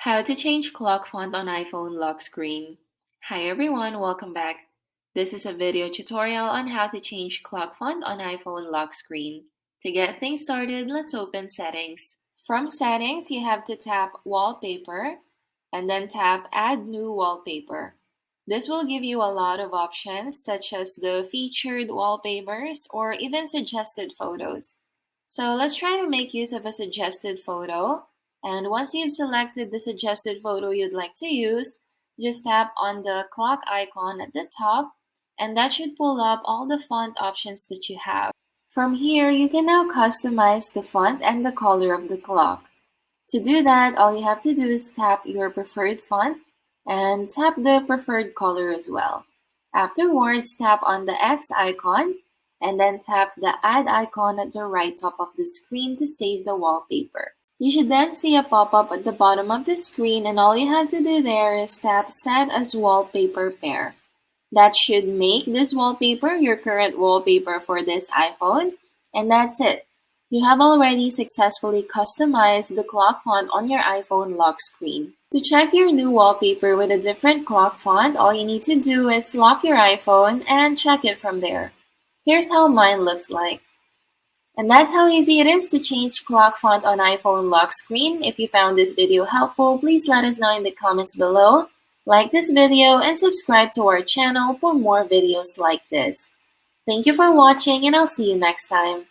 How to change clock font on iPhone lock screen. Hi everyone, welcome back. This is a video tutorial on how to change clock font on iPhone lock screen. To get things started, let's open Settings. From Settings, you have to tap Wallpaper and then tap Add New Wallpaper. This will give you a lot of options such as the featured wallpapers or even suggested photos. So let's try to make use of a suggested photo. And once you've selected the suggested photo you'd like to use, just tap on the clock icon at the top, and that should pull up all the font options that you have. From here, you can now customize the font and the color of the clock. To do that, all you have to do is tap your preferred font and tap the preferred color as well. Afterwards, tap on the X icon and then tap the add icon at the right top of the screen to save the wallpaper. You should then see a pop-up at the bottom of the screen, and all you have to do there is tap Set as Wallpaper Pair. That should make this wallpaper your current wallpaper for this iPhone, and that's it. You have already successfully customized the clock font on your iPhone lock screen. To check your new wallpaper with a different clock font, all you need to do is lock your iPhone and check it from there. Here's how mine looks like. And that's how easy it is to change clock font on iPhone lock screen. If you found this video helpful, please let us know in the comments below. Like this video and subscribe to our channel for more videos like this. Thank you for watching, and I'll see you next time.